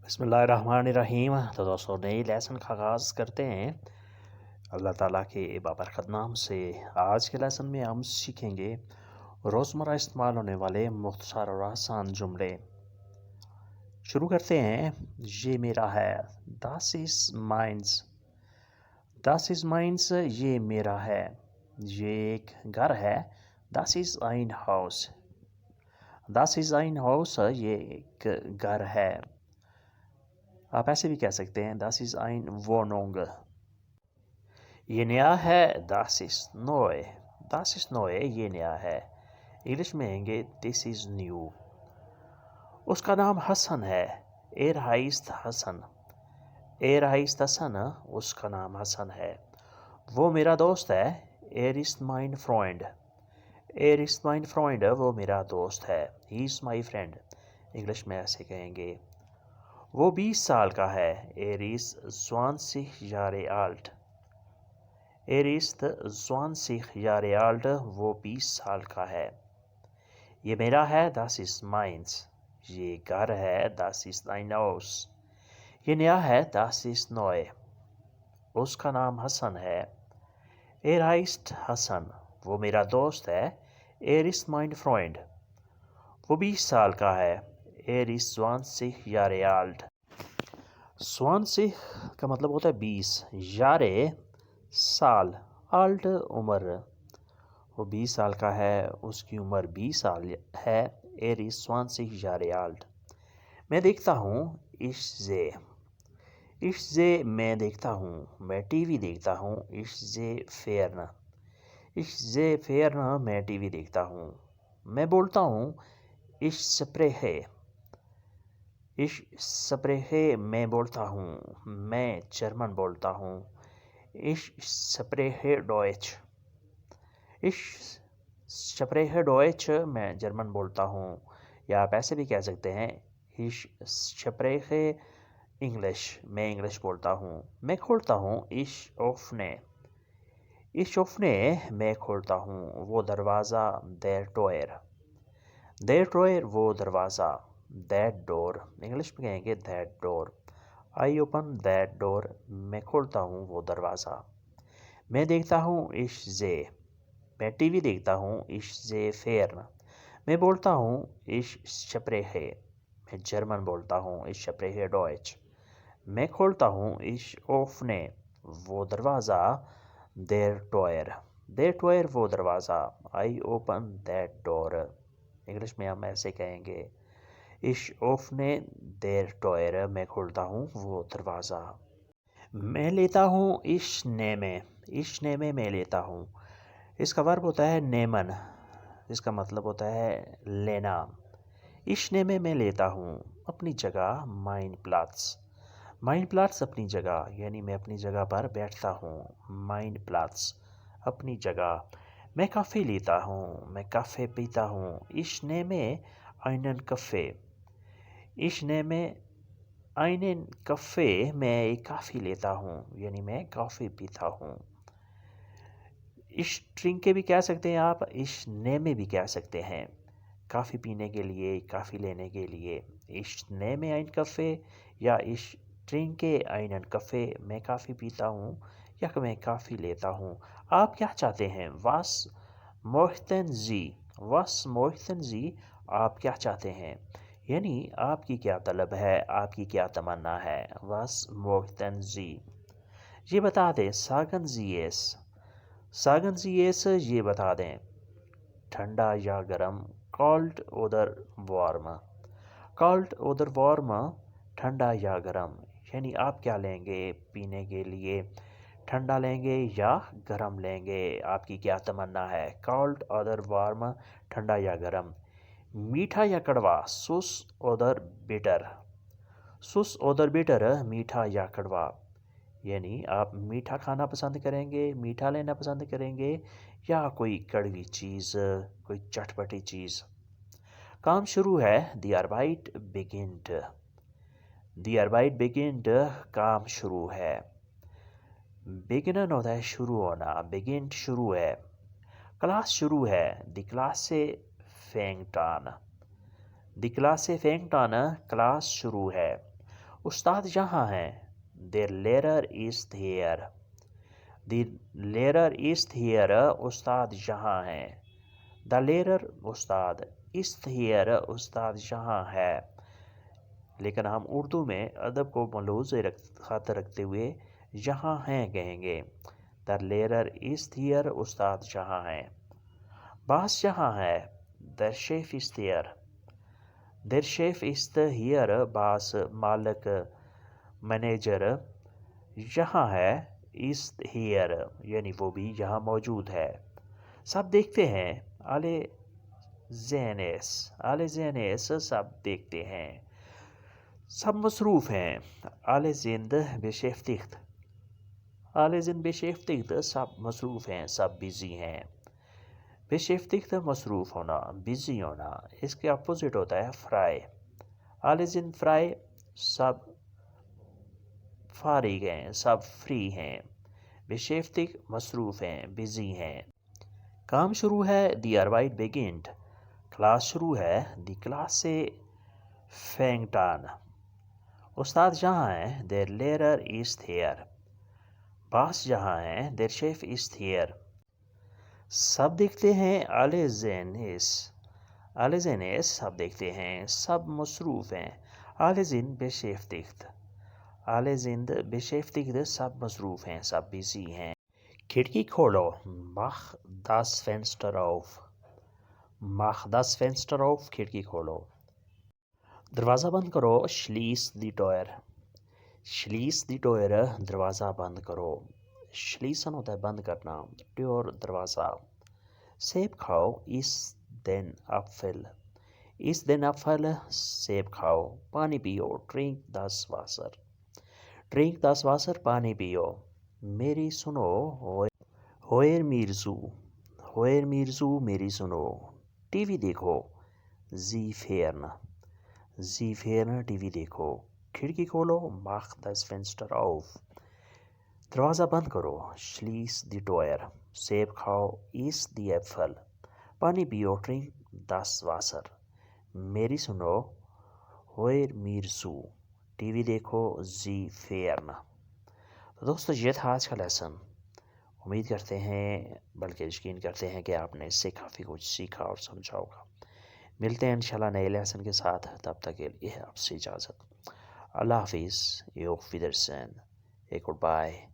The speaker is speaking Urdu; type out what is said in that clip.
بسم اللہ الرحمن الرحیم۔ تو دوستوں نئی لیسن کا آغاز کرتے ہیں اللہ تعالیٰ کے بابرکت نام سے۔ آج کے لیسن میں ہم سیکھیں گے روزمرہ استعمال ہونے والے مختصر اور آسان جملے۔ شروع کرتے ہیں۔ یہ میرا ہے، das ist meins۔ das ist meins یہ میرا ہے۔ یہ ایک گھر ہے، das ist ein Haus۔ das ist ein Haus یہ ایک گھر ہے۔ آپ ایسے بھی کہہ سکتے ہیں das ist eine Wohnung۔ یہ نیا ہے، das ist neu۔ das ist neu یہ نیا ہے۔ انگلش میں کہیں گے this is new۔ اس کا نام حسن ہے، er heißt حسن۔ er heißt حسن اس کا نام حسن ہے۔ وہ میرا دوست ہے، er ist mein Freund۔ er ist mein Freund وہ میرا دوست ہے، he is my friend۔ English میں ایسے کہیں گے۔ وہ 20 سال کا ہے، er ist 20 Jahre alt۔ er ist 20 Jahre alt وہ 20 سال کا ہے۔ یہ میرا ہے، das ist meins۔ یہ گھر ہے، das ist ein Haus۔ یہ نیا ہے، das ist neu۔ اس کا نام حسن ہے، er heißt حسن وہ میرا دوست ہے، er ist mein Freund۔ وہ 20 سال کا ہے، er ist 20 Jahre alt۔ 20 کا مطلب ہوتا ہے 20، Jahre سال، alt عمر۔ وہ 20 سال کا ہے، اس کی عمر 20 سال ہے، er ist 20 Jahre alt۔ میں دیکھتا ہوں، ich sehe۔ ich sehe میں دیکھتا ہوں، میں ٹی وی دیکھتا ہوں، ich sehe fern۔ ich sehe fern میں ٹی وی دیکھتا ہوں۔ میں بولتا ہوں، ich spreche۔ ich spreche میں بولتا ہوں، میں جرمن بولتا ہوں، ich spreche Deutsch۔ ich spreche Deutsch میں جرمن بولتا ہوں، یا آپ ایسے بھی کہہ سکتے ہیں ich spreche English میں انگلش بولتا ہوں۔ میں کھولتا ہوں، ich öffne۔ ich öffne میں کھولتا ہوں، وہ دروازہ der Tür۔ der Tür وہ دروازہ، that door انگلش میں کہیں گے that door۔ I open that door میں کھولتا ہوں وہ دروازہ۔ میں دیکھتا ہوں، ich sehe۔ میں ٹی وی دیکھتا ہوں، ich sehe fern۔ میں بولتا ہوں، ich spreche۔ میں جرمن بولتا ہوں، ich spreche Deutsch۔ میں کھولتا ہوں، ich öffne وہ دروازہ der Tür۔ der Tür وہ دروازہ، I open that door۔ English میں ہم ایسے کہیں گے ich öffne der Tür میں کھولتا ہوں وہ دروازہ۔ میں لیتا ہوں، ich nehme۔ ich nehme میں لیتا ہوں۔ اس کا ورب ہوتا ہے nehmen، اس کا مطلب ہوتا ہے لینا۔ ich nehme میں لیتا ہوں، اپنی جگہ mein Platz۔ mein Platz اپنی جگہ، یعنی میں اپنی جگہ پر بیٹھتا ہوں، mein Platz اپنی جگہ۔ میں کافی لیتا ہوں، میں کافی پیتا ہوں، ich nehme einen Kaffee۔ ich nehme einen Kaffee میں ایک کافی لیتا ہوں، یعنی میں کافی پیتا ہوں۔ ich trinke بھی کہہ سکتے ہیں آپ، ich nehme بھی کہہ سکتے ہیں، کافی پینے کے لیے، کافی لینے کے لیے۔ ich nehme einen Kaffee یا ich trinke einen Kaffee میں کافی پیتا ہوں یا میں کافی لیتا ہوں۔ آپ کیا چاہتے ہیں؟ was möchten Sie؟ was möchten Sie آپ کیا چاہتے ہیں؟ یعنی آپ کی کیا طلب ہے، آپ کی کیا تمنا ہے۔ was möchten Sie؟ یہ بتا دیں، sagen Sie es۔ sagen Sie es یہ بتا دیں، ٹھنڈا یا گرم، cold oder warm۔ cold oder warm ٹھنڈا یا گرم، یعنی آپ کیا لیں گے پینے کے لیے، ٹھنڈا لیں گے یا گرم لیں گے، آپ کی کیا تمنا ہے۔ cold oder warm ٹھنڈا یا گرم۔ میٹھا یا کڑوا، سوس oder bitter۔ سوس oder bitter میٹھا یا کڑوا، یعنی آپ میٹھا کھانا پسند کریں گے، میٹھا لینا پسند کریں گے یا کوئی کڑوی چیز، کوئی چٹپٹی چیز۔ کام شروع ہے، die Arbeit beginnt۔ die Arbeit beginnt کام شروع ہے۔ beginnen ہوتا ہے شروع ہونا، beginnt شروع ہے۔ کلاس شروع ہے، die Klasse fängt an۔ die Klasse fängt an class شروع ہے۔ استاد یہاں ہیں. their leader is here. the leader is here. استاد یہاں ہیں. the leader استاد is here. استاد یہاں ہے. لیکن ہم اردو میں ادب کو ملحوظ خاطر رکھتے ہوئے یہاں ہیں کہیں گے. the leader is here. استاد یہاں ہیں. باس یہاں ہے. the chef is there. their chef is here. Boss Malik manager یہاں ہے. is here یعنی وہ بھی یہاں موجود ہے. سب دیکھتے ہیں. alle sehen es. alle sehen es سب دیکھتے ہیں. سب مصروف ہیں. alle sind beschäftigt. alle sind beschäftigt سب مصروف ہیں. سب بزی ہیں. beschäftigt مصروف ہونا, بزی ہونا. اس کے اپوزٹ ہوتا ہے frei. alle sind frei سب فارغ ہیں, سب فری ہیں. beschäftigt مصروف ہیں, بزی ہیں. کام شروع ہے. die Arbeit beginnt. کلاس شروع ہے. die Klasse fängt an. استاد یہاں ہیں. der Lehrer ist here. باس یہاں ہیں. der Chef ist here. سب دیکھتے ہیں. alle sehen es. alle sehen es سب دیکھتے ہیں. سب مصروف ہیں. alle sind beschäftigt. alle sind beschäftigt سب مصروف ہیں, سب بزی ہیں. کھڑکی کھولو. mach das Fenster auf. mach das Fenster auf کھڑکی کھولو. دروازہ بند کرو. schließ die Tür. schließ die Tür دروازہ بند کرو. schließen ہوتا ہے بند کرنا. Tür دروازہ. سیب کھاؤ. iss den Apfel. iss den Apfel سیب کھاؤ. پانی پیو. drink das Wasser. drink das Wasser پانی پیو. میری سنو. hör mir zu. hör mir zu میری سنو. ٹی وی دیکھو. sie fern. sie fern T V دیکھو. کھڑکی کھولو. mach das Fenster auf. دروازہ بند کرو. schließ die Tür. سیب کھاؤ. iss die Äpfel. پانی پیو. drink das Wasser. میری سنو. hör mir zu. T V دیکھو. sie fern. تو دوستو یہ تھا آج کا لیسن. امید کرتے ہیں بلکہ یقین کرتے ہیں کہ آپ نے اس سے کافی کچھ سیکھا اور سمجھا ہوگا. ملتے ہیں انشاءاللہ نئے لیسن کے ساتھ. تب تک کے لیے آپ سے اجازت. اللہ حافظ. auf Wiedersehen. Good bye.